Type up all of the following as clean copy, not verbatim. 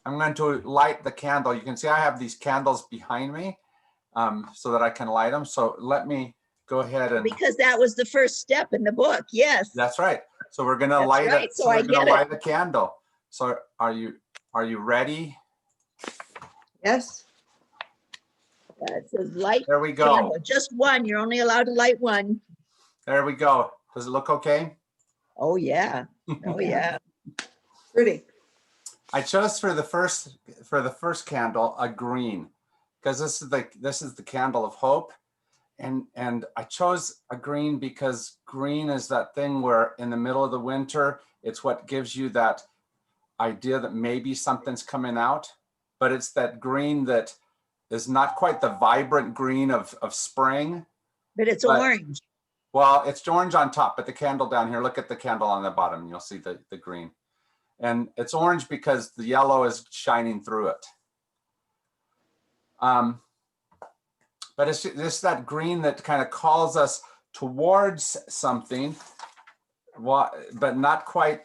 I'm going to light the candle. You can see I have these candles behind me so that I can light them. So let me go ahead and. Because that was the first step in the book. Yes. That's right. So we're going to That's light right. it. So we're I going to get it. light a candle. So are you ready? Yes. It says light There we go. candle. Just one. You're only allowed to light one. There we go. Does it look okay? Oh yeah. Oh yeah. Pretty. I chose for the first candle a green, because this is the candle of hope, and I chose a green because green is that thing where in the middle of the winter, it's what gives you that idea that maybe something's coming out, but it's that green that is not quite the vibrant green of spring. But it's orange. Well, it's orange on top, but the candle down here, look at the candle on the bottom, you'll see the green. And it's orange because the yellow is shining through it. But it's just that green that kind of calls us towards something, but not quite,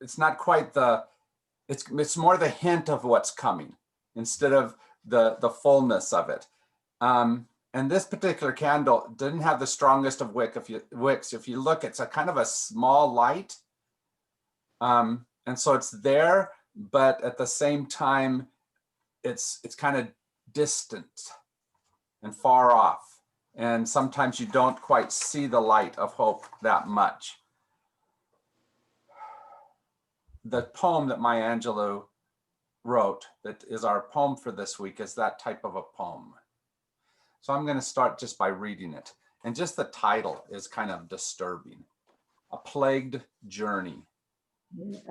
it's not quite it's more the hint of what's coming instead of the fullness of it. And this particular candle didn't have the strongest of wicks. If you look, it's a kind of a small light. And so it's there, but at the same time, it's kind of distant and far off. And sometimes you don't quite see the light of hope that much. The poem that Maya Angelou wrote, that is our poem for this week, is that type of a poem. So I'm going to start just by reading it. And just the title is kind of disturbing. A Plagued Journey.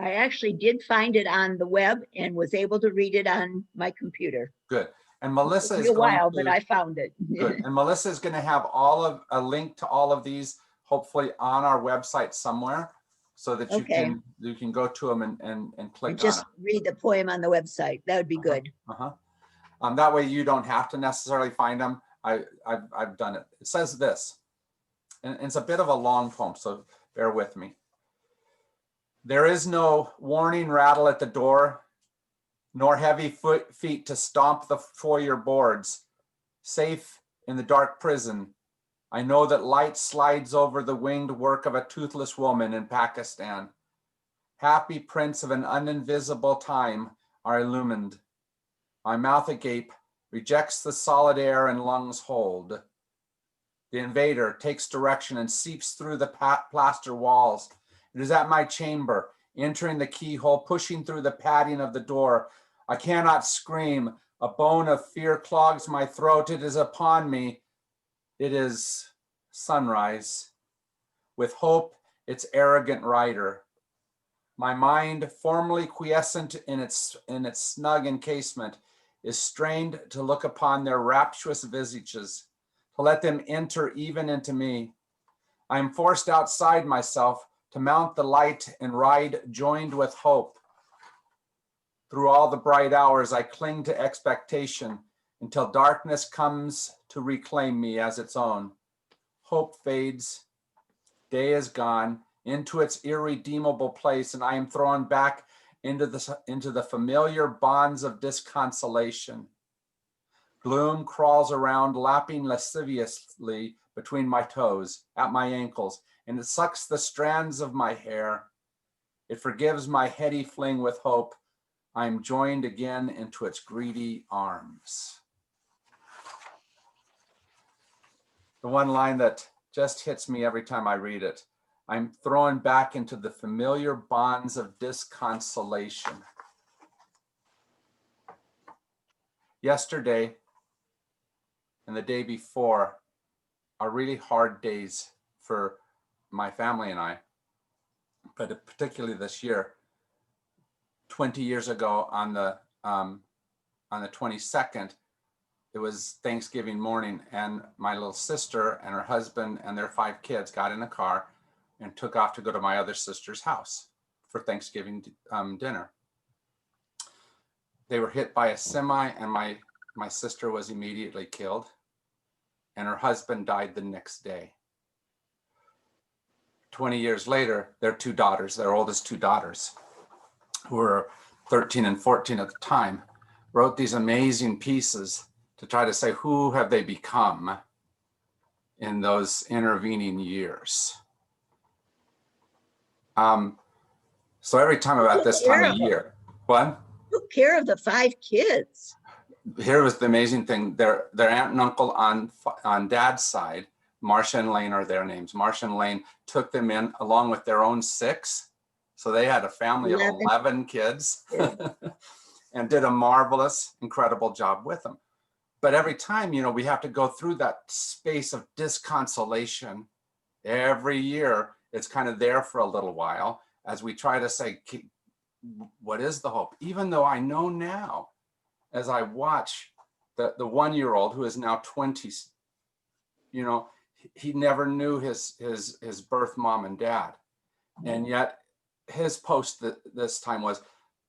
I actually did find it on the web and was able to read it on my computer. Good. And Melissa is a while, but I found it. Good. And Melissa is going to have a link to all of these, hopefully on our website somewhere, so that you can go to them and click on just it. Read the poem on the website. That would be good. That way you don't have to necessarily find them. I've done it. It says this, and it's a bit of a long poem, so bear with me. There is no warning rattle at the door, nor heavy feet to stomp the foyer boards. Safe in the dark prison, I know that light slides over the winged work of a toothless woman in Pakistan. Happy prints of an uninvisible time are illumined. My mouth agape rejects the solid air and lungs hold. The invader takes direction and seeps through the plaster walls. It is at my chamber, entering the keyhole, pushing through the padding of the door. I cannot scream. A bone of fear clogs my throat. It is upon me. It is sunrise. With hope, its arrogant rider. My mind, formerly quiescent in its snug encasement, is strained to look upon their rapturous visages, to let them enter even into me. I am forced outside myself to mount the light and ride joined with hope. Through all the bright hours, I cling to expectation until darkness comes to reclaim me as its own. Hope fades, day is gone into its irredeemable place, and I am thrown back into the familiar bonds of disconsolation. Gloom crawls around, lapping lasciviously between my toes, at my ankles, and it sucks the strands of my hair. It forgives my heady fling with hope. I am joined again into its greedy arms. The one line that just hits me every time I read it. I'm thrown back into the familiar bonds of disconsolation. Yesterday and the day before are really hard days for my family and I, but particularly this year. 20 years ago on the 22nd, it was Thanksgiving morning, and my little sister and her husband and their 5 kids got in a car and took off to go to my other sister's house for Thanksgiving dinner. They were hit by a semi, and my sister was immediately killed, and her husband died the next day. 20 years later, their 2 daughters, their oldest 2 daughters, who were 13 and 14 at the time, wrote these amazing pieces to try to say, who have they become in those intervening years? So every time about this time of year, what? Took care of the 5 kids. Here was the amazing thing. Their aunt and uncle on dad's side, Marcia and Lane are their names. Marcia and Lane took them in along with their own 6. So they had a family of 11 kids and did a marvelous, incredible job with them. But every time, you know, we have to go through that space of disconsolation. Every year, it's kind of there for a little while as we try to say, what is the hope? Even though I know now, as I watch the 1-year-old who is now 20, you know, he never knew his birth mom and dad. And yet his post this time was,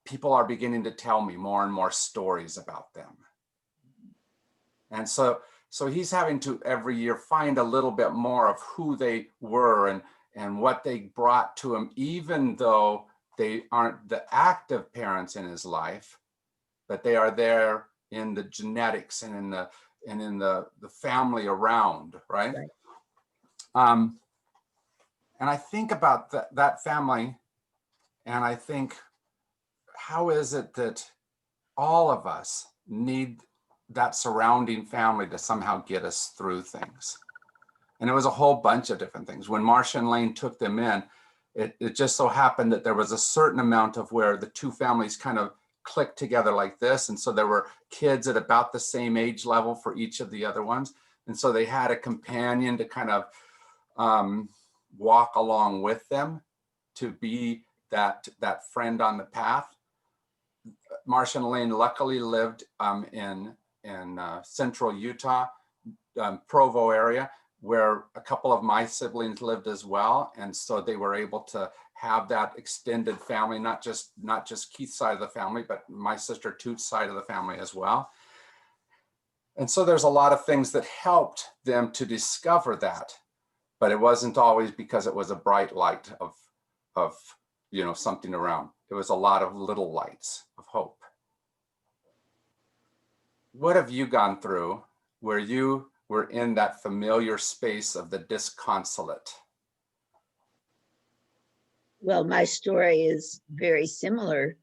people are beginning to tell me more and more stories about them. And so he's having to every year find a little bit more of who they were and what they brought to him, even though they aren't the active parents in his life, but they are there in the genetics and in the family around, right? And I think about that family, and I think, how is it that all of us need that surrounding family to somehow get us through things? And it was a whole bunch of different things. When Marcia and Lane took them in, it just so happened that there was a certain amount of where the 2 families kind of clicked together like this. And so there were kids at about the same age level for each of the other ones. And so they had a companion to kind of walk along with them, to be that friend on the path. Marcia and Lane luckily lived in central Utah, Provo area, where a couple of my siblings lived as well. And so they were able to have that extended family, not just Keith's side of the family, but my sister Toot's side of the family as well. And so there's a lot of things that helped them to discover that, but it wasn't always because it was a bright light of you know, something around. It was a lot of little lights of hope. What have you gone through where you were in that familiar space of the disconsolate? Well, my story is very similar,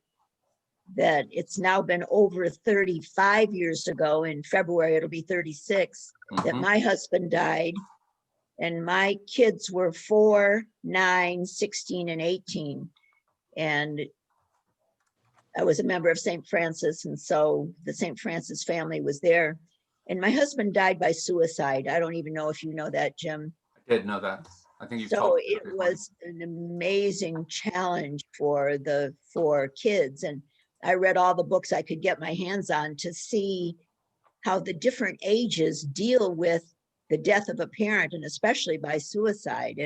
that it's now been over 35 years ago. In February, it'll be 36, that my husband died. And my kids were 4, 9, 16, and 18. And I was a member of St. Francis. And so the St. Francis family was there. And my husband died by suicide. I don't even know if you know that, Jim. I did know that. I think you So told me it was an amazing challenge for the 4 kids. And I read all the books I could get my hands on to see how the different ages deal with the death of a parent, and especially by suicide.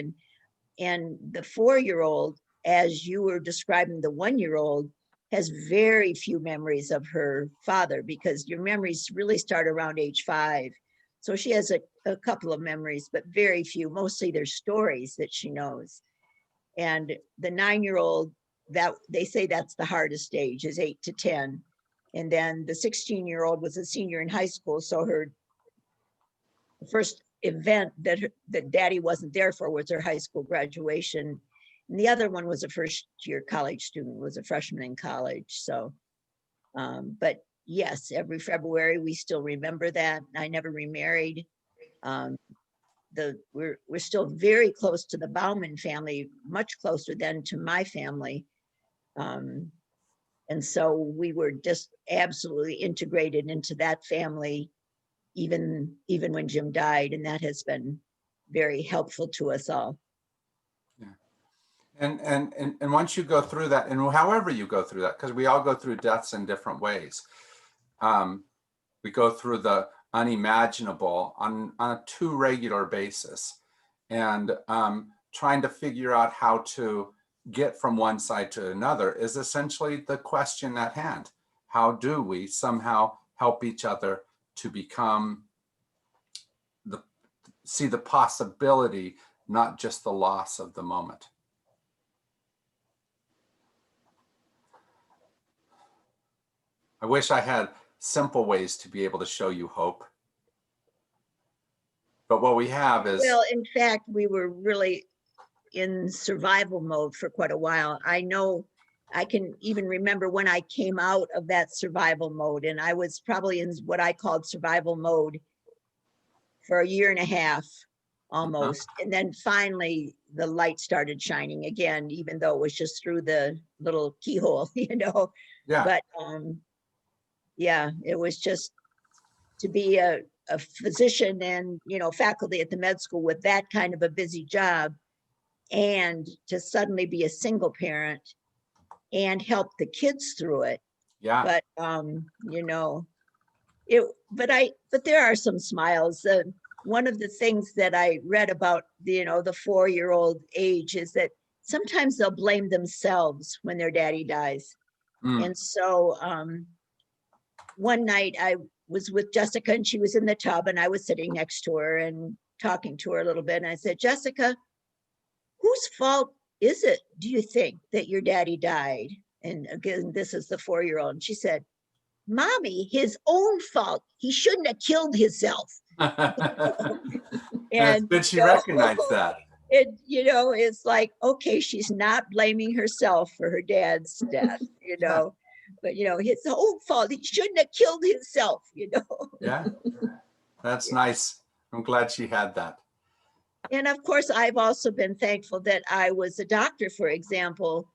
And the 4-year-old, as you were describing the 1-year-old, has very few memories of her father, because your memories really start around age 5. So she has a couple of memories, but very few. Mostly they're stories that she knows. And the 9-year-old, that they say that's the hardest age, is 8 to 10. And then the 16-year-old was a senior in high school. So her first event that daddy wasn't there for was her high school graduation. And the other one was a first-year college student, was a freshman in college. So, but yes, every February we still remember that. I never remarried. We're still very close to the Bauman family, much closer than to my family. And so we were just absolutely integrated into that family, even when Jim died, and that has been very helpful to us all. Yeah. And once you go through that, and however you go through that, because we all go through deaths in different ways. We go through the unimaginable on a too regular basis, and trying to figure out how to get from one side to another is essentially the question at hand. How do we somehow help each other to become see the possibility, not just the loss of the moment? I wish I had simple ways to be able to show you hope. But what we have is, Well, in fact, we were really in survival mode for quite a while. I know I can even remember when I came out of that survival mode, and I was probably in what I called survival mode for a year and a half almost. And then finally the light started shining again, even though it was just through the little keyhole, yeah, But yeah, it was just to be a physician and, faculty at the med school with that kind of a busy job, and to suddenly be a single parent and help the kids through it. yeah, But but there are some smiles. One of the things that I read about the 4-year-old age is that sometimes they'll blame themselves when their daddy dies. mm, And so one night I was with Jessica and she was in the tub and I was sitting next to her and talking to her a little bit. And I said, Jessica, whose fault is it, do you think, that your daddy died? And again, this is the 4-year-old. And she said, Mommy, his own fault. He shouldn't have killed himself. It's And good she recognized that. it's like, okay, she's not blaming herself for her dad's death, but his own fault. He shouldn't have killed himself. Yeah, that's nice. I'm glad she had that. And of course, I've also been thankful that I was a doctor, for example,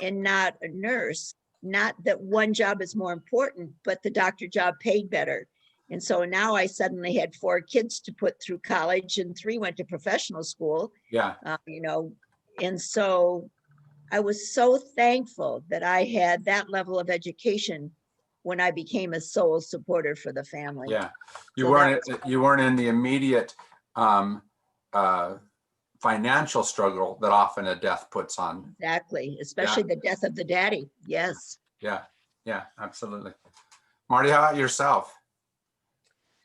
and not a nurse. Not that one job is more important, but the doctor job paid better. And so now I suddenly had 4 kids to put through college and 3 went to professional school, Yeah, and so I was so thankful that I had that level of education when I became a sole supporter for the family. yeah. So that You weren't in the immediate financial struggle that often a death puts on. Exactly, especially the death of the daddy. Yes. Yeah, yeah, absolutely. Marty, how about yourself?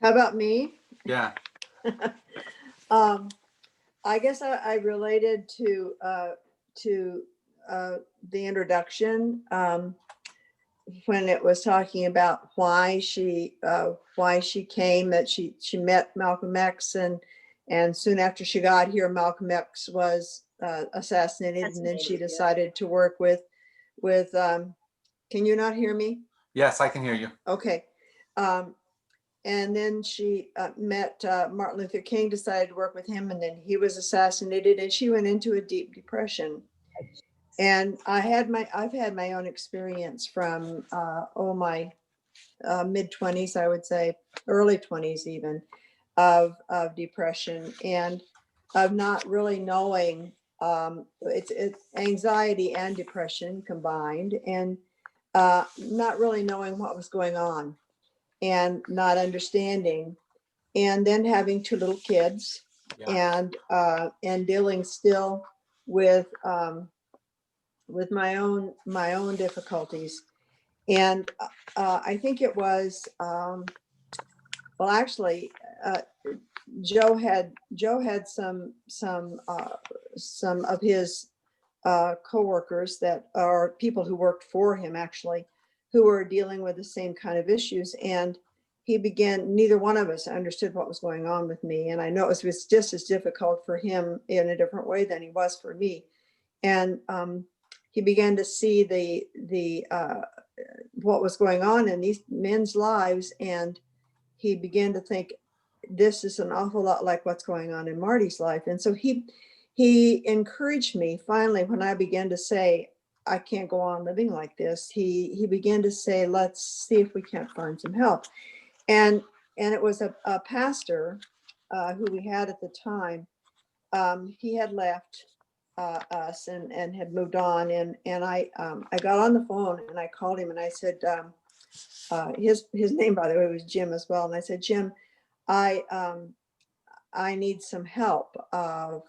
How about me? Yeah, I guess I related to the introduction when it was talking about why she came, that she met Malcolm X, and soon after she got here, Malcolm X was assassinated, and then she Fascinating, yeah. decided to work with can you not hear me? yes, I can hear you. Okay. And then she met Martin Luther King, decided to work with him, and then he was assassinated, and she went into a deep depression. And I've had my own experience from my mid-20s, I would say, early 20s even, of depression and of not really knowing. It's anxiety and depression combined, and not really knowing what was going on and not understanding, and then having 2 little kids, Yeah, and dealing still with my own difficulties. And I think it was well, actually, Joe had some of his coworkers that are people who worked for him, actually, who were dealing with the same kind of issues. And neither one of us understood what was going on with me. And I know it was just as difficult for him in a different way than he was for me. And he began to see the what was going on in these men's lives. And he began to think, this is an awful lot like what's going on in Marty's life. And so he encouraged me finally when I began to say, I can't go on living like this. He began to say, let's see if we can't find some help. And it was a pastor who we had at the time. He had left us and had moved on. And I got on the phone and I called him and I said, his name, by the way, was Jim as well. And I said, Jim, I need some help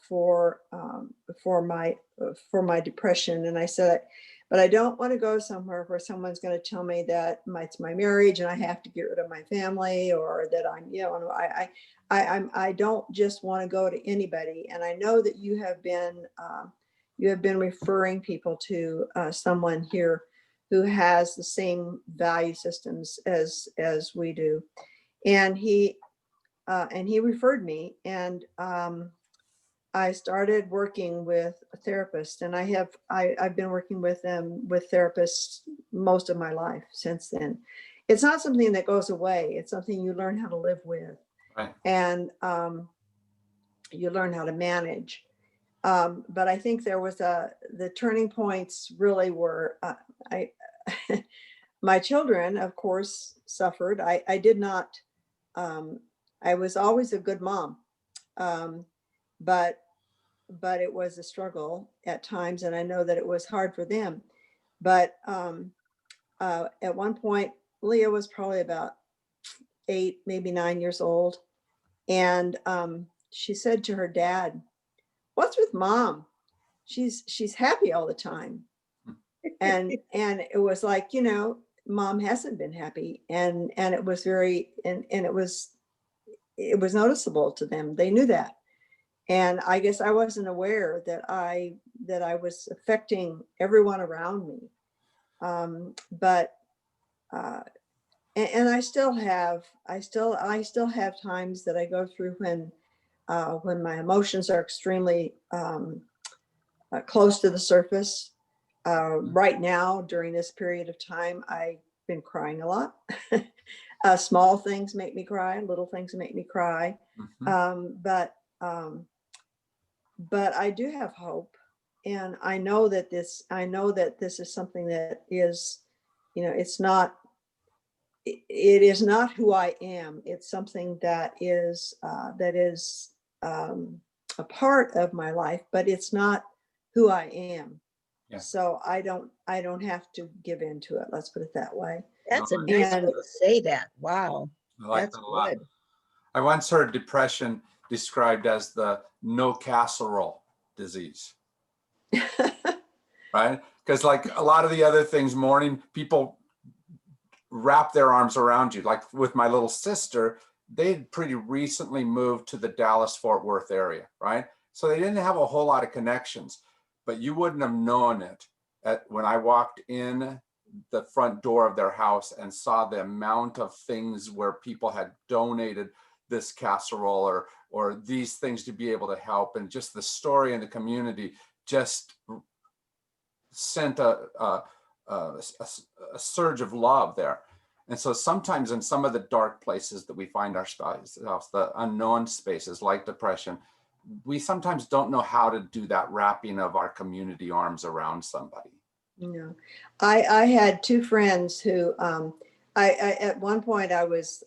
for my depression. And I said, but I don't want to go somewhere where someone's going to tell me that it's my marriage and I have to get rid of my family, or that I don't just want to go to anybody. And I know that you have been referring people to someone here who has the same value systems as we do. And he referred me, and I started working with a therapist, and I've been working with therapists most of my life since then. It's not something that goes away. It's something you learn how to live with, Right. and you learn how to manage. But I think there was the turning points really were, my children, of course, suffered. I did not, I was always a good mom. But it was a struggle at times, and I know that it was hard for them. But at one point, Leah was probably about 8, maybe 9 years old, and she said to her dad, "What's with mom? She's happy all the time." And it was like, mom hasn't been happy, and it was very, and it was noticeable to them. They knew that. And I guess I wasn't aware that I was affecting everyone around me. But and I still have times that I go through when my emotions are extremely close to the surface. Right now, during this period of time, I've been crying a lot. Small things make me cry, little things make me cry. But I do have hope, and I know that this is something that is, it's not, it is not who I am. It's something that is a part of my life, but it's not who I am. Yeah. So I don't have to give in to it. Let's put it that way. That's a nice way And to say that. Wow. I like That's that a lot. good. I once heard depression described as the no casserole disease, right? Because like a lot of the other things, mourning, people wrap their arms around you. Like with my little sister, they'd pretty recently moved to the Dallas-Fort Worth area, right? So they didn't have a whole lot of connections, but you wouldn't have known it when I walked in the front door of their house and saw the amount of things where people had donated this casserole or these things to be able to help, and just the story in the community just sent a surge of love there. And so sometimes in some of the dark places that we find ourselves, the unknown spaces like depression, we sometimes don't know how to do that wrapping of our community arms around somebody. I had two friends who I at one point I was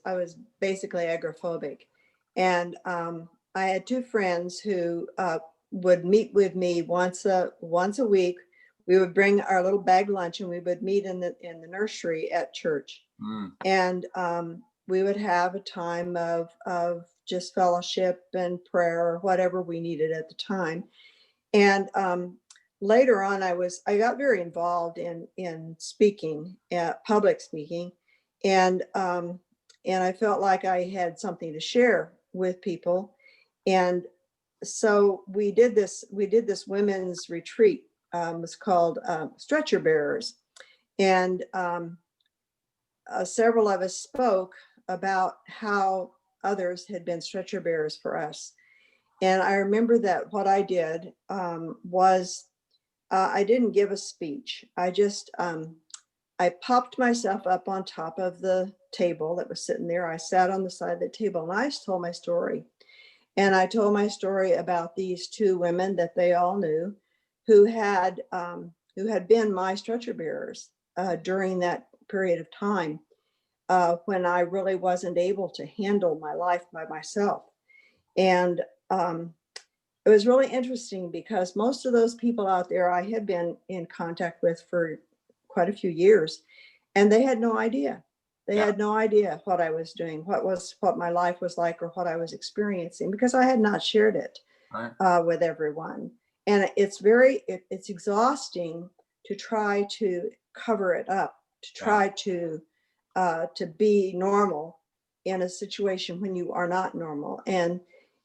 basically agoraphobic, and I had two friends who would meet with me once a week. We would bring our little bag lunch, and we would meet in the nursery at church. And we would have a time of just fellowship and prayer, or whatever we needed at the time. And later on, I got very involved in speaking, public speaking, and I felt like I had something to share with people. And so we did this women's retreat. It was called Stretcher Bearers, and several of us spoke about how others had been stretcher bearers for us. And I remember that what I did was I didn't give a speech. I just, I popped myself up on top of the table that was sitting there. I sat on the side of the table, and I just told my story. And I told my story about these two women that they all knew who had been my stretcher bearers during that period of time when I really wasn't able to handle my life by myself. And it was really interesting because most of those people out there I had been in contact with for quite a few years, and they had no idea. They had no idea what I was doing, what my life was like, or what I was experiencing, because I had not shared it with everyone. And it's it's exhausting to try to cover it up, to try to be normal in a situation when you are not normal. And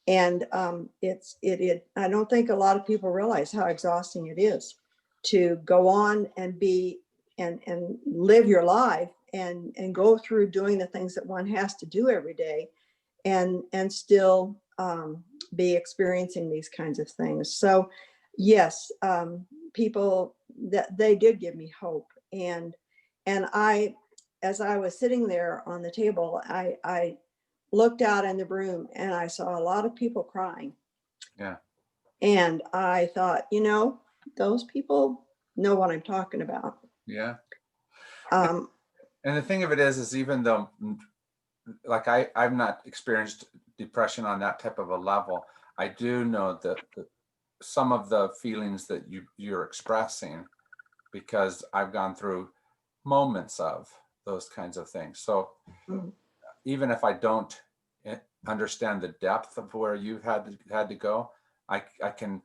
I don't think a lot of people realize how exhausting it is to go on and be and live your life and go through doing the things that one has to do every day and still be experiencing these kinds of things. So yes, people that they did give me hope. And I, as I was sitting there on the table, I looked out in the room and I saw a lot of people crying. Yeah. And I thought, you know, those people know what I'm talking about. Yeah. Um, And the thing of it is even though, like I've not experienced depression on that type of a level, I do know that some of the feelings that you're expressing, because I've gone through moments of those kinds of things. So Mhm. even if I don't understand the depth of where you've had to go, I can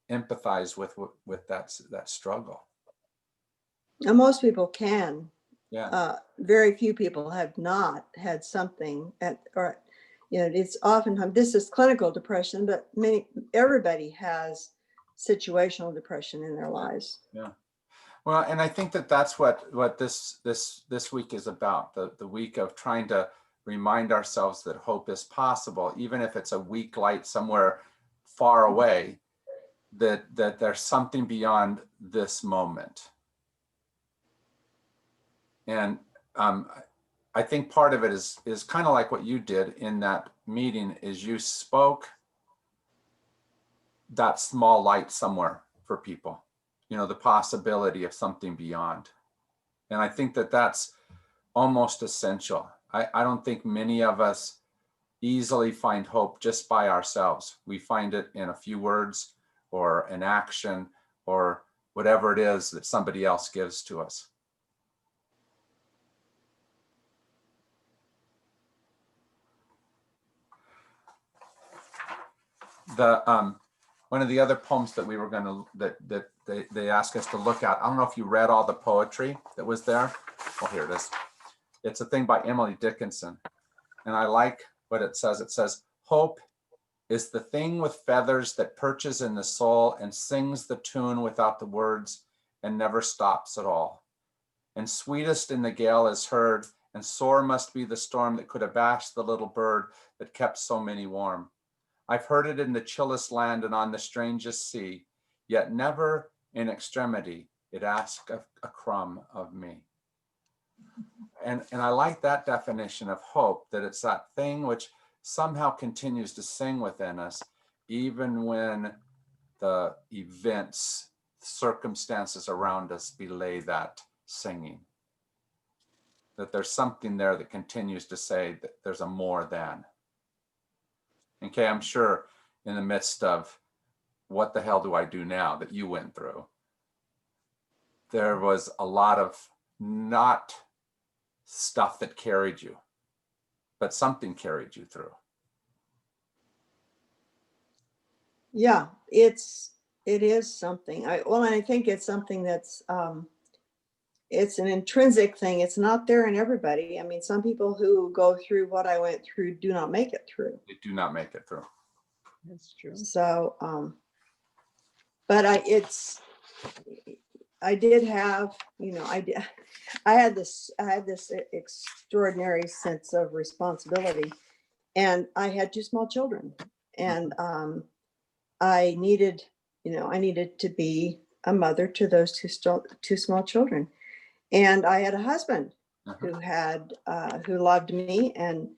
empathize with that struggle. and most people can. Yeah. Very few people have not had something or, you know, it's oftentimes, this is clinical depression, but everybody has situational depression in their lives. Yeah. Well, and I think that's what this week is about, the week of trying to remind ourselves that hope is possible, even if it's a weak light somewhere far away, that there's something beyond this moment. And I think part of it is kind of like what you did in that meeting, is you spoke that small light somewhere for people, you know, the possibility of something beyond. And I think that's almost essential. I don't think many of us easily find hope just by ourselves. We find it in a few words or an action or whatever it is that somebody else gives to us. One of the other poems that we were going to, that they asked us to look at, I don't know if you read all the poetry that was there. Oh, here it is. It's a thing by Emily Dickinson. And I like what it says. It says, hope is the thing with feathers that perches in the soul and sings the tune without the words and never stops at all. And sweetest in the gale is heard, and sore must be the storm that could abash the little bird that kept so many warm. I've heard it in the chillest land and on the strangest sea, yet never in extremity it asked a crumb of me. And I like that definition of hope, that it's that thing which somehow continues to sing within us, even when the events, circumstances around us belay that singing. That there's something there that continues to say that there's a more than. Okay, I'm sure in the midst of what the hell do I do now that you went through, there was a lot of not stuff that carried you, but something carried you through. Yeah, it is something. And I think it's something that's, it's an intrinsic thing. It's not there in everybody. I mean, some people who go through what I went through do not make it through. They do not make it through. That's true. So, but I did have, you know, I had this extraordinary sense of responsibility, and I had 2 small children, and I needed to be a mother to those 2 small children. And I had a husband who loved me, and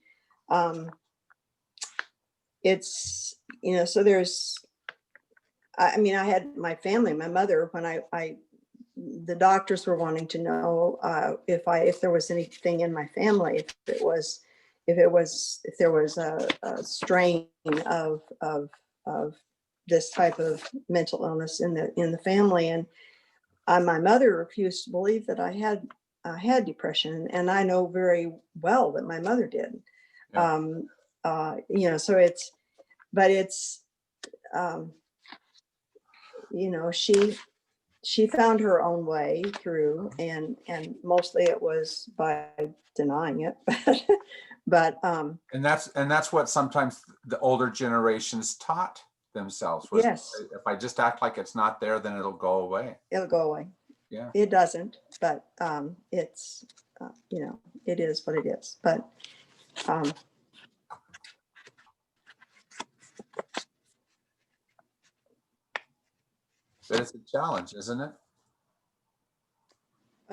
it's, you know, so there's, I mean, I had my family, my mother, when the doctors were wanting to know if there was anything in my family, if there was a strain of this type of mental illness in the family. And my mother refused to believe that I had depression, and I know very well that my mother did. Yeah. You know, so it's, you know, she found her own way through, and mostly it was by denying it, but And that's what sometimes the older generations taught themselves was, yes, if I just act like it's not there, then it'll go away. it'll go away. Yeah. It doesn't, but it's, you know, it is what it is. But um, But it's a challenge, isn't it?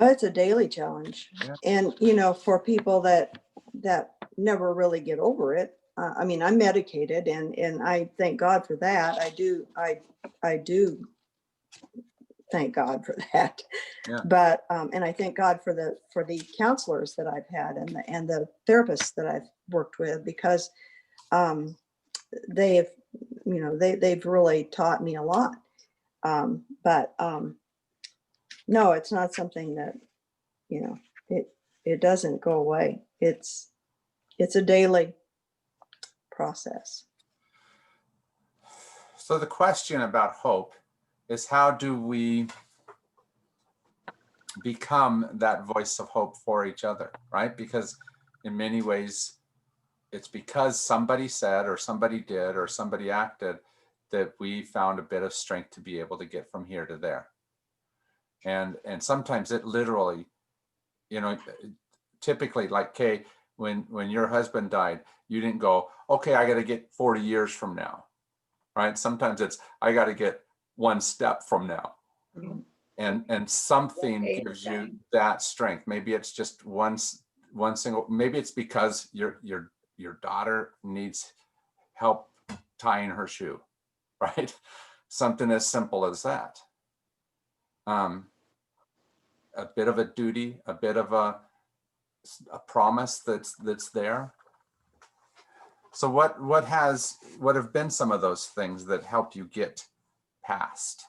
it's a daily challenge. Yeah. And, you know, for people that never really get over it, I mean, I'm medicated and I thank God for that. I do thank God for that. Yeah. But and I thank God for the counselors that I've had and the therapists that I've worked with, because they have, you know, they've really taught me a lot. But no, it's not something that, you know, it doesn't go away. It's a daily process. So the question about hope is, how do we become that voice of hope for each other, right? Because in many ways, it's because somebody said or somebody did or somebody acted that we found a bit of strength to be able to get from here to there. And sometimes it literally, you know, typically, like, Kay, when your husband died, you didn't go, okay, I got to get 40 years from now, right? Sometimes it's, I got to get one step from now. Mhm. And something Okay, gives you time. that strength. Maybe it's just one single, maybe it's because your daughter needs help tying her shoe, right? Something as simple as that. A bit of a duty, a bit of a promise that's there. So what have been some of those things that helped you get past?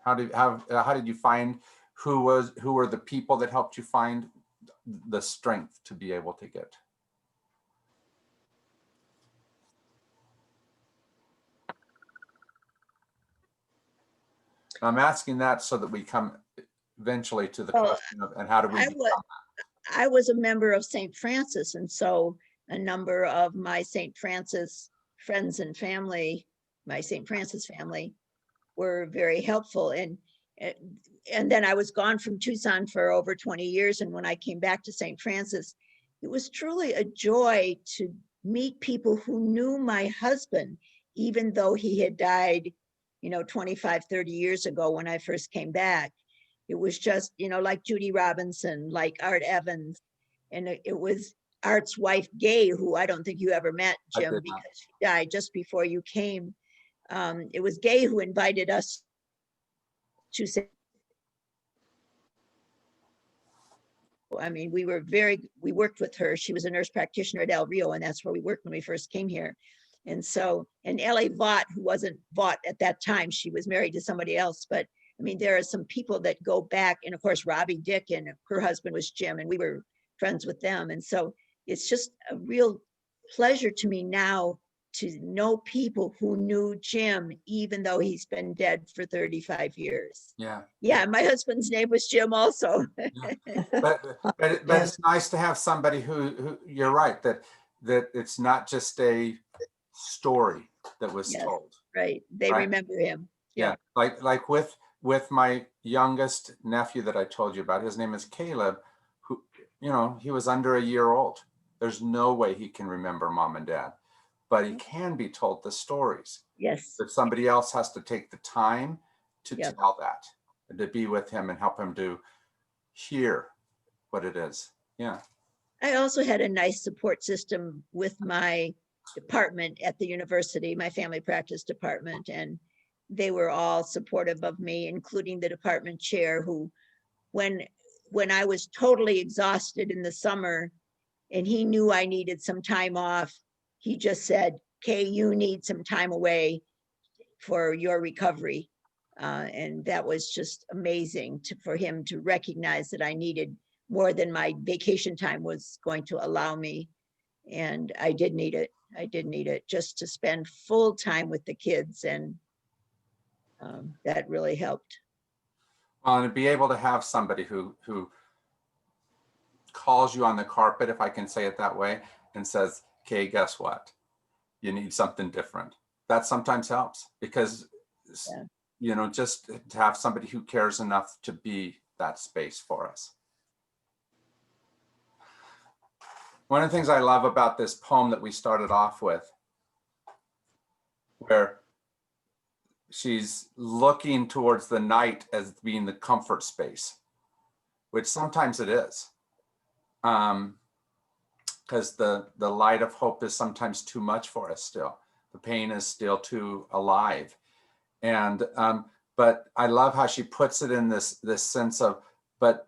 How did you find who were the people that helped you find the strength to be able to get? I'm asking that so that we come eventually to the Well, question of, and how do we I was, I was a member of St. Francis, and so a number of my St. Francis friends and family, my St. Francis family, were very helpful. And then I was gone from Tucson for over 20 years. And when I came back to St. Francis, it was truly a joy to meet people who knew my husband, even though he had died, 25, 30 years ago when I first came back. It was just, like Judy Robinson, like Art Evans. And it was Art's wife, Gay, who I don't think you ever met, I Jim, did not. because she died just before you came. It was Gay who invited us to say, I mean, we worked with her. She was a nurse practitioner at El Rio, and that's where we worked when we first came here. And so, and Ellie Vaught, who wasn't Vaught at that time, she was married to somebody else. But I mean, there are some people that go back, and of course, Robbie Dick and her husband was Jim, and we were friends with them. And so it's just a real pleasure to me now to know people who knew Jim, even though he's been dead for 35 years. Yeah. Yeah, my husband's name was Jim also. Yeah. But it's nice to have somebody who you're right, that it's not just a story that was Yes, told. right. They Right. remember him. Yeah. Like with my youngest nephew that I told you about, his name is Caleb, who, he was under a year old. There's no way he can remember mom and dad, but he can be told the stories. Yes. But somebody else has to take the time to Yep. tell that, and to be with him and help him to hear what it is. Yeah. I also had a nice support system with my department at the university, my family practice department, and they were all supportive of me, including the department chair, who, when I was totally exhausted in the summer and he knew I needed some time off, he just said, Kay, you need some time away for your recovery. And that was just amazing for him to recognize that I needed more than my vacation time was going to allow me. And I did need it. I did need it just to spend full time with the kids. And that really helped. Well, and to be able to have somebody who calls you on the carpet, if I can say it that way, and says, "Okay, guess what? You need something different." That sometimes helps, because Yeah. you know, just to have somebody who cares enough to be that space for us. One of the things I love about this poem that we started off with, where she's looking towards the night as being the comfort space, which sometimes it is. Because the light of hope is sometimes too much for us still. The pain is still too alive. And but I love how she puts it in this sense of but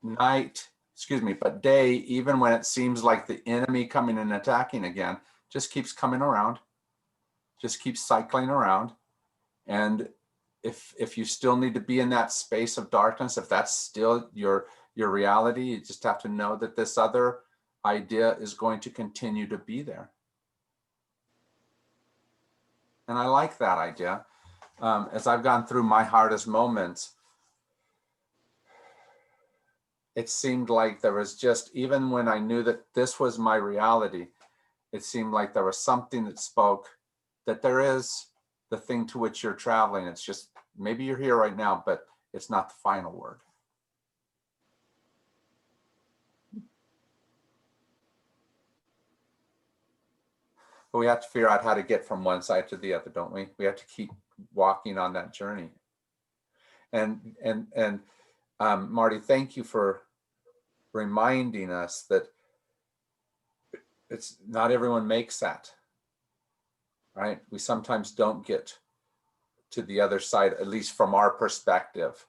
night, excuse me, but day, even when it seems like the enemy coming and attacking again, just keeps coming around, just keeps cycling around. And if you still need to be in that space of darkness, if that's still your reality, you just have to know that this other idea is going to continue to be there. And I like that idea. As I've gone through my hardest moments, it seemed like there was just, even when I knew that this was my reality, it seemed like there was something that spoke that there is the thing to which you're traveling. It's just, maybe you're here right now, but it's not the final word. But we have to figure out how to get from one side to the other, don't we? We have to keep walking on that journey. And Marty, thank you for reminding us that it's not everyone makes that, right? We sometimes don't get to the other side, at least from our perspective.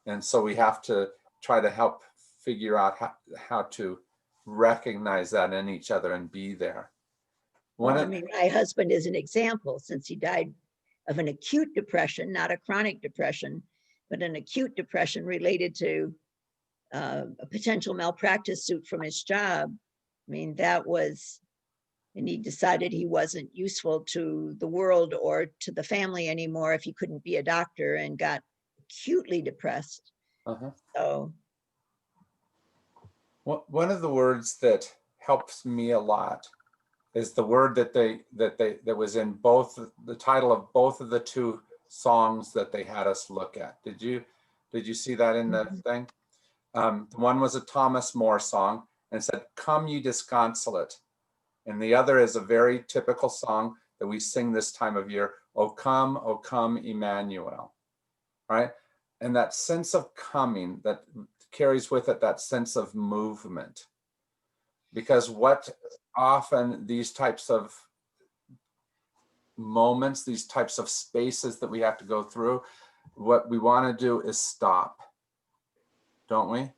And so we have to try to help figure out how to recognize that in each other and be there. Well, I mean, my husband is an example, since he died of an acute depression, not a chronic depression, but an acute depression related to a potential malpractice suit from his job. I mean, that was, and he decided he wasn't useful to the world or to the family anymore if he couldn't be a doctor, and got acutely depressed. So one of the words that helps me a lot is the word that was in both the title of both of the two songs that they had us look at. Did you see that in the thing? One was a Thomas More song and said, "Come ye disconsolate." And the other is a very typical song that we sing this time of year, O come, Emmanuel, right? And that sense of coming that carries with it that sense of movement. Because what often these types of moments, these types of spaces that we have to go through, what we want to do is stop, don't we?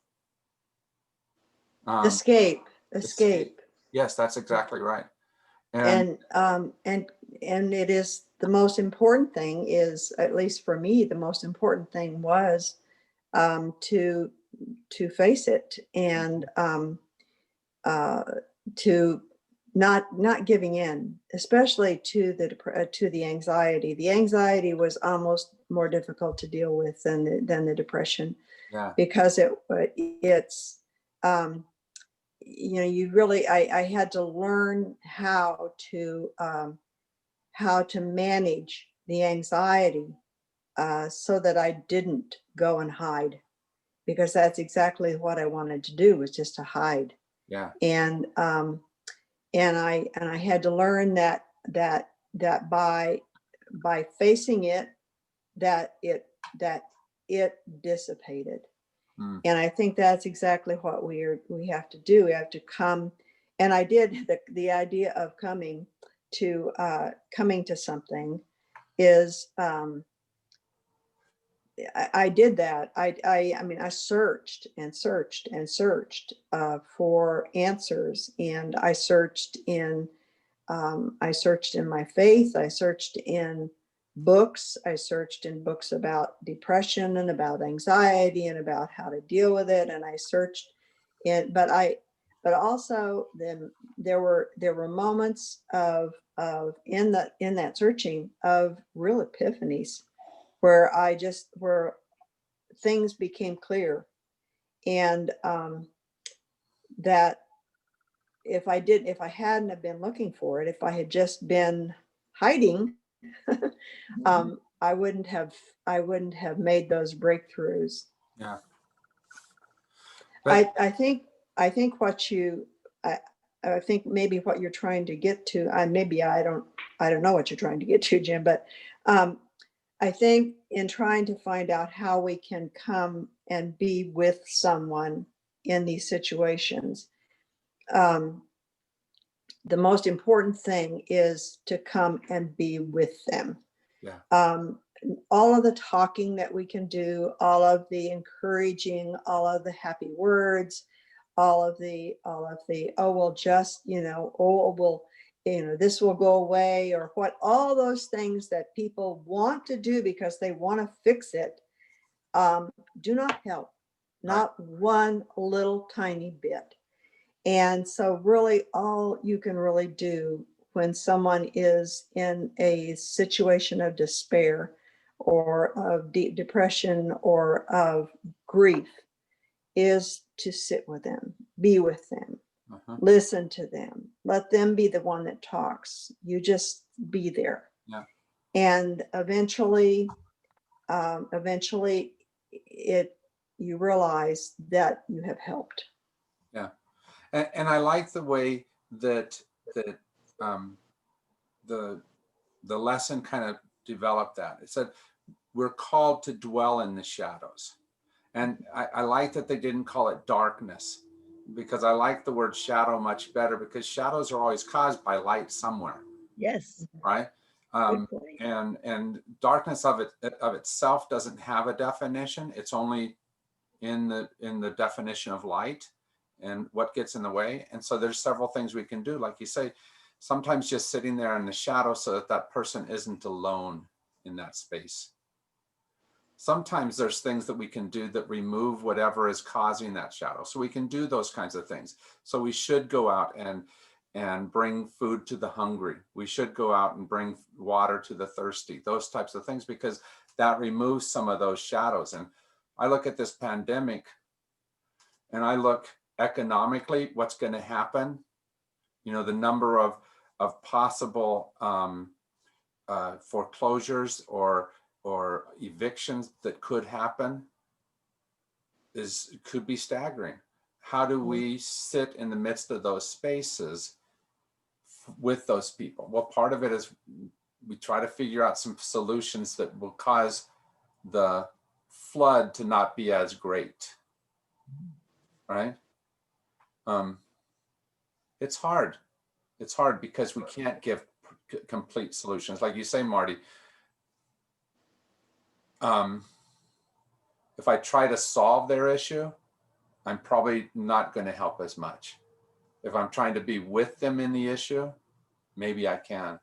Escape. Yes, that's exactly right. And it is the most important thing is, at least for me, the most important thing was to face it, and to not giving in, especially to the anxiety. The anxiety was almost more difficult to deal with than the depression. Yeah. Because it's you know, you really, I had to learn how to manage the anxiety so that I didn't go and hide, because that's exactly what I wanted to do, was just to hide. Yeah. And I had to learn that by facing it, that it dissipated. And I think that's exactly what we have to do. We have to come. And I did the idea of coming to something is, I did that. I mean, I searched and searched and searched for answers, and I searched in my faith. I searched in books. I searched in books about depression and about anxiety and about how to deal with it. And I searched in, but also then there were moments of in that searching of real epiphanies, where things became clear, and that if I hadn't have been looking for it, if I had just been hiding, I wouldn't have made those breakthroughs. Yeah. But I think what I think maybe what you're trying to get to, maybe I don't know what you're trying to get to, Jim, but I think in trying to find out how we can come and be with someone in these situations, the most important thing is to come and be with them. yeah, All of the talking that we can do, all of the encouraging, all of the happy words, all of the, oh, well, just, oh, well, this will go away, or what, all those things that people want to do because they want to fix it, do not help, not one little tiny bit. And so really all you can really do when someone is in a situation of despair or of deep depression or of grief is to sit with them, be with them, listen to them, let them be the one that talks. You just be there. Yeah. And eventually you realize that you have helped. yeah. And I like the way that the lesson kind of developed that. It said, we're called to dwell in the shadows. And I like that they didn't call it darkness, because I like the word shadow much better, because shadows are always caused by light somewhere. Yes. Right. Good point. And darkness of itself doesn't have a definition. It's only in the definition of light and what gets in the way. And so there's several things we can do, like you say, sometimes just sitting there in the shadow so that that person isn't alone in that space. Sometimes there's things that we can do that remove whatever is causing that shadow. So we can do those kinds of things. So we should go out and bring food to the hungry. We should go out and bring water to the thirsty, those types of things, because that removes some of those shadows. And I look at this pandemic and I look economically, what's going to happen, the number of possible foreclosures or evictions that could happen could be staggering. How do we sit in the midst of those spaces with those people? Well, part of it is we try to figure out some solutions that will cause the flood to not be as great, right? It's hard. It's hard because we can't give complete solutions. Like you say, Marty, if I try to solve their issue, I'm probably not going to help as much. If I'm trying to be with them in the issue, maybe I can.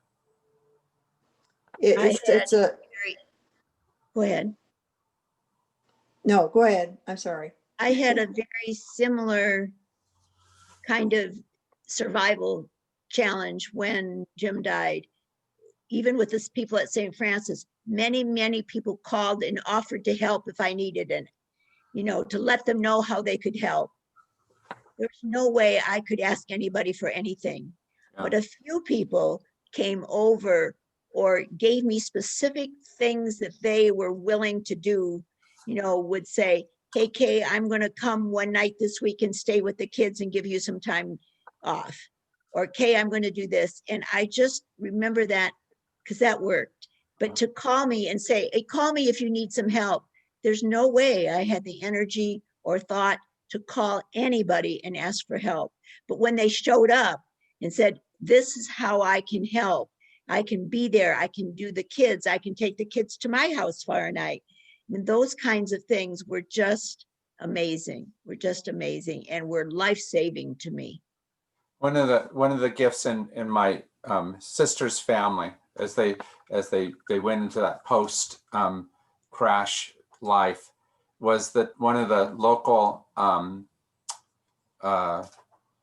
Go ahead. No, go ahead. I'm sorry. I had a very similar kind of survival challenge when Jim died. Even with the people at St. Francis, many people called and offered to help if I needed it, to let them know how they could help. There's no way I could ask anybody for anything. Yeah. But a few people came over or gave me specific things that they were willing to do, would say, hey, Kay, I'm going to come one night this week and stay with the kids and give you some time off. Or Kay, I'm going to do this. And I just remember that because that worked. But to call me and say, hey, call me if you need some help. There's no way I had the energy or thought to call anybody and ask for help. But when they showed up and said, this is how I can help. I can be there. I can do the kids. I can take the kids to my house for a night. And those kinds of things were just amazing. Were just amazing and were life-saving to me. One of the gifts in my sister's family as they went into that post crash life was that one of the local auto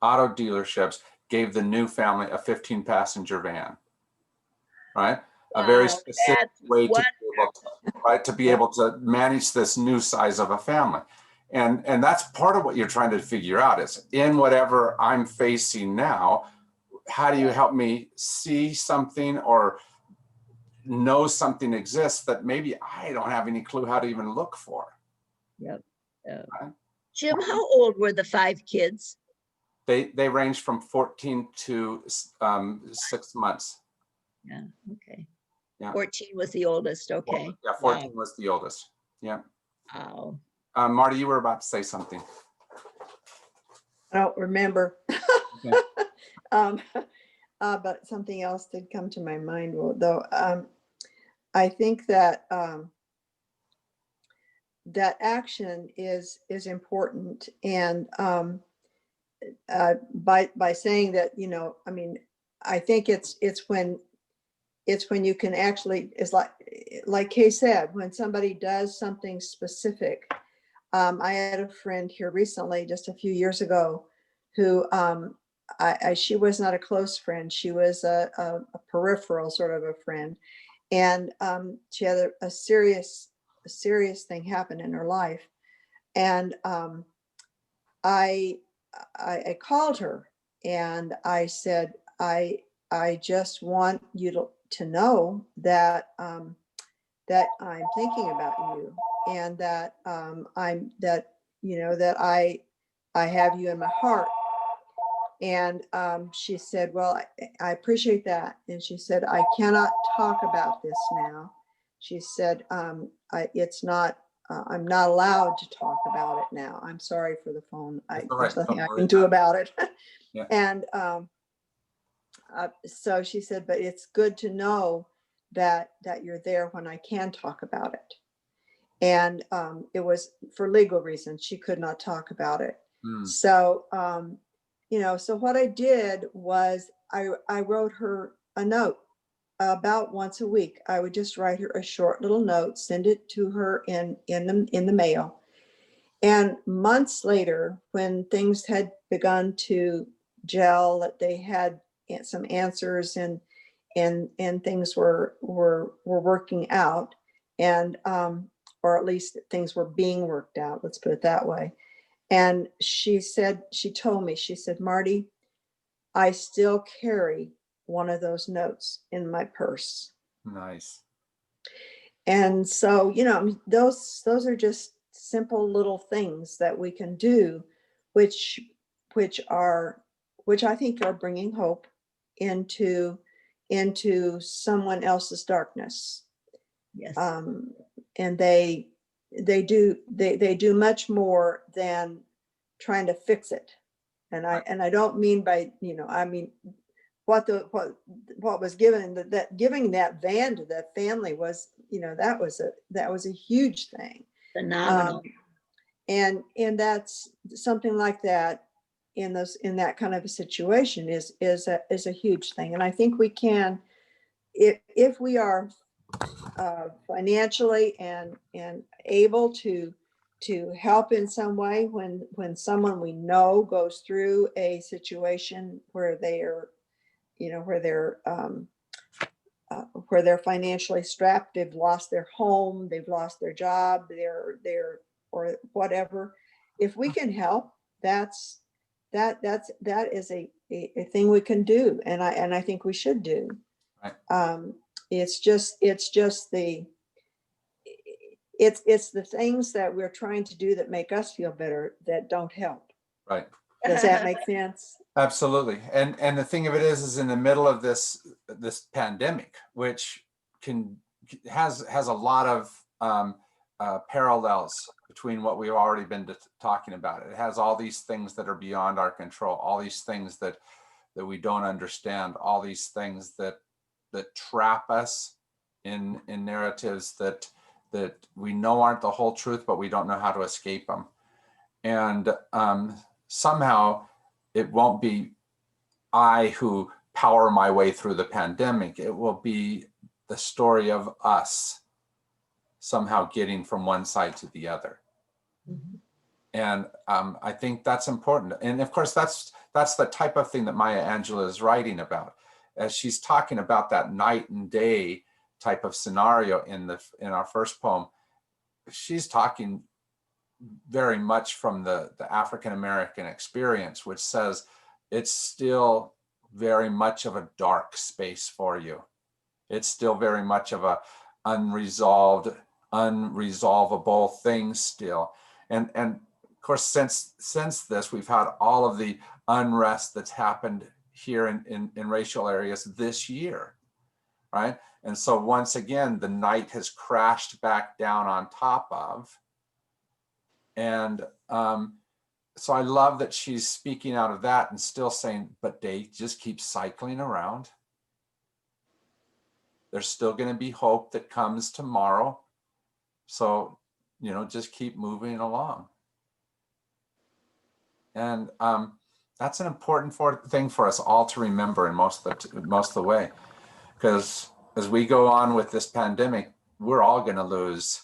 dealerships gave the new family a 15-passenger van, right? Wow, a very specific way to be able to manage this new size of a family. And that's part of what you're trying to figure out is in whatever I'm facing now, how do you help me see something or knows something exists that maybe I don't have any clue how to even look for. Yep. Right. Jim, how old were the 5 kids? They range from 14 to 6 months. Yeah, okay. Yeah. 14 was the oldest, okay. Yeah, 14 was the oldest. Yeah. Wow. Marty, you were about to say something. I don't remember. Okay. But something else did come to my mind, though. I think that that action is important, and by saying that, I mean, I think it's when you can actually, it's like Kay said, when somebody does something specific. I had a friend here recently, just a few years ago, who she was not a close friend. She was a peripheral sort of a friend, and she had a serious thing happen in her life, and I called her and I said, I just want you to know that that I'm thinking about you, and that that I have you in my heart. And she said, well, I appreciate that. And she said, I cannot talk about this now. She said, it's not, I'm not allowed to talk about it now. I'm sorry for the phone. That's all There's right. nothing Don't I worry can do about about it. Yeah. And so she said, but it's good to know that you're there when I can talk about it. And it was for legal reasons. She could not talk about it. So, so what I did was I wrote her a note about once a week. I would just write her a short little note, send it to her in the mail. And months later, when things had begun to gel, that they had some answers, and things were working out, and or at least things were being worked out, let's put it that way. And she told me, she said, Marty, I still carry one of those notes in my purse. Nice. And so, those are just simple little things that we can do, which I think are bringing hope into someone else's darkness. Yes. And they do much more than trying to fix it. And I don't mean by, I mean, what was given, that giving that van to that family was, that was a huge thing. Phenomenal. And that's something like that in that kind of a situation is a huge thing. And I think we can, if we are financially and able to help in some way, when someone we know goes through a situation where they are, where they're financially strapped, they've lost their home, they've lost their job, they're or whatever. If we can help, that is a thing we can do, and I think we should do. Right. It's the things that we're trying to do that make us feel better that don't help. Right. Does that make sense? Absolutely. And the thing of it is in the middle of this pandemic, which has a lot of parallels between what we've already been talking about. It has all these things that are beyond our control, all these things that we don't understand, all these things that trap us in narratives that we know aren't the whole truth, but we don't know how to escape them. And somehow it won't be I who power my way through the pandemic. It will be the story of us somehow getting from one side to the other. Mm-hmm. And I think that's important. And of course, that's the type of thing that Maya Angelou is writing about. As she's talking about that night and day type of scenario in our first poem, she's talking very much from the African-American experience, which says it's still very much of a dark space for you. It's still very much of a unresolvable thing still. And of course, since this, we've had all of the unrest that's happened here in racial areas this year, right? And so once again, the night has crashed back down on top of. And so I love that she's speaking out of that and still saying, but they just keep cycling around. There's still going to be hope that comes tomorrow. So, just keep moving along. And that's an important thing for us all to remember in most of the way, because as we go on with this pandemic, we're all going to lose.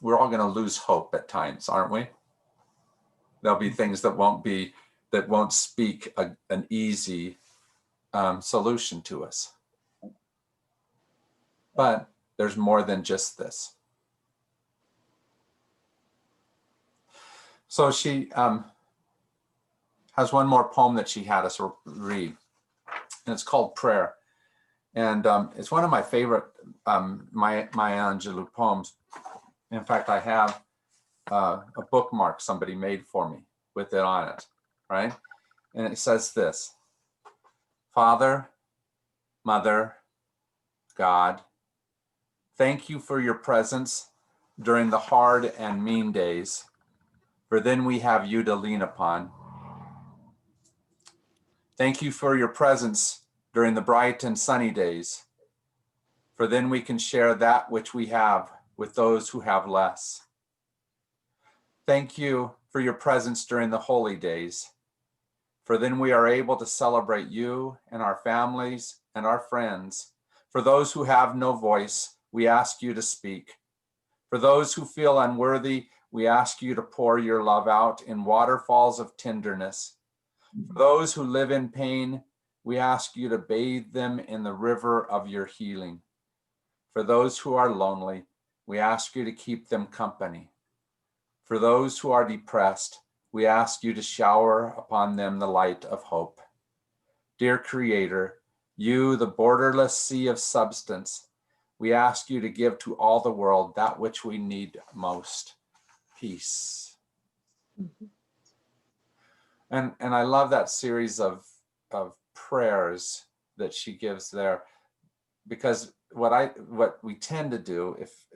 We're all going to lose hope at times, aren't we? There'll be things that won't speak an easy solution to us. But there's more than just this. So she has one more poem that she had us read, and it's called Prayer. And it's one of my favorite Maya Angelou poems. In fact, I have a bookmark somebody made for me with it on it, right? And it says this: Father, Mother, God, thank you for your presence during the hard and mean days, for then we have you to lean upon. Thank you for your presence during the bright and sunny days, for then we can share that which we have with those who have less. Thank you for your presence during the holy days, for then we are able to celebrate you and our families and our friends. For those who have no voice, we ask you to speak. For those who feel unworthy, we ask you to pour your love out in waterfalls of tenderness. For those who live in pain, we ask you to bathe them in the river of your healing. For those who are lonely, we ask you to keep them company. For those who are depressed, we ask you to shower upon them the light of hope. Dear Creator, you, the borderless sea of substance, we ask you to give to all the world that which we need most, peace. Mhm. And I love that series of prayers that she gives there, because what we tend to do if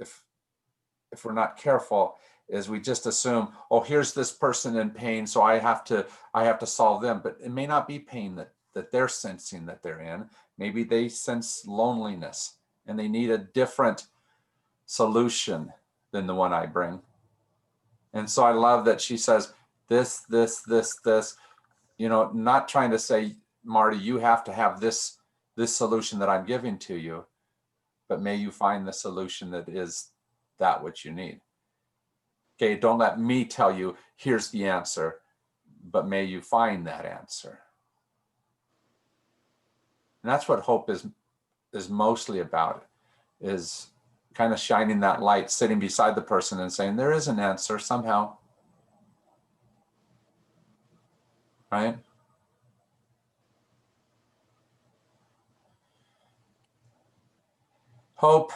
we're not careful is we just assume, oh, here's this person in pain, so I have to solve them. But it may not be pain that they're sensing that they're in. Maybe they sense loneliness and they need a different solution than the one I bring. And so I love that she says this, not trying to say, Marty, you have to have this solution that I'm giving to you, but may you find the solution that is that which you need. Okay, don't let me tell you, here's the answer, but may you find that answer. And that's what hope is mostly about, is kind of shining that light, sitting beside the person and saying, there is an answer somehow, right? Hope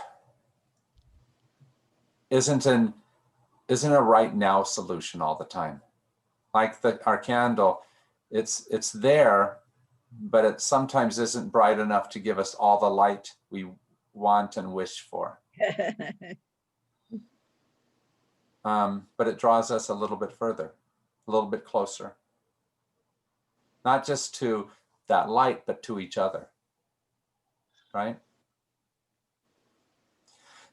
isn't a right now solution all the time. Like our candle, it's there, but it sometimes isn't bright enough to give us all the light we want and wish for. But it draws us a little bit further, a little bit closer. Not just to that light, but to each other, right?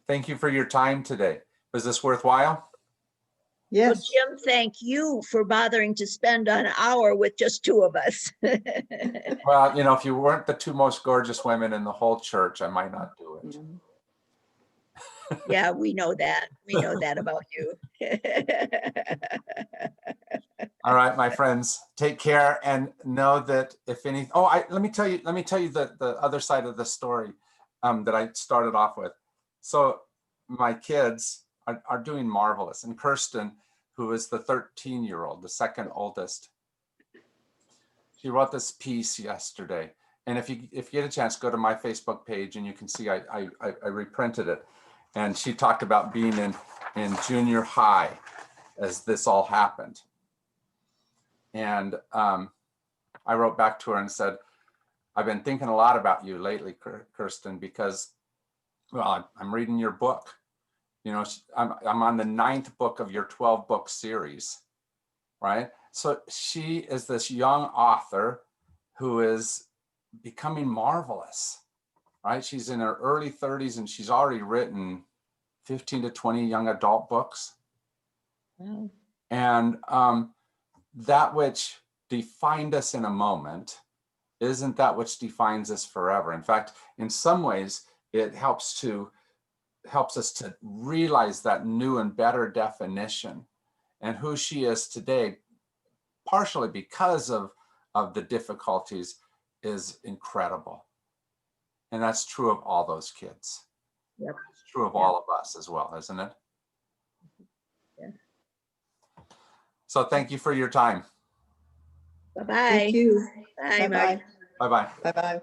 Thank you for your time today. Was this worthwhile? Well, Yes. Jim, thank you for bothering to spend an hour with just two of us. Well, if you weren't the two most gorgeous women in the whole church, I might not do it. Yeah, we know that. We know that about you. All right, my friends, take care and know that if any, let me tell you the other side of the story that I started off with. So my kids are doing marvelous. And Kirsten, who is the 13-year-old, the second oldest, she wrote this piece yesterday. And if you get a chance, go to my Facebook page and you can see I reprinted it. And she talked about being in junior high as this all happened. And I wrote back to her and said, I've been thinking a lot about you lately, Kirsten, because, well, I'm reading your book. You know, I'm on the 9th book of your 12-book series, right? So she is this young author who is becoming marvelous, right? She's in her early 30s and she's already written 15 to 20 young adult books. Wow. And that which defined us in a moment isn't that which defines us forever. In fact, in some ways, it helps us to realize that new and better definition and who she is today, partially because of the difficulties, is incredible. And that's true of all those kids. Yep. It's true of all of us as well, isn't it? Yeah. So thank you for your time. Bye-bye. Thank you. Bye, Marty. Bye-bye. Bye-bye. Bye-bye.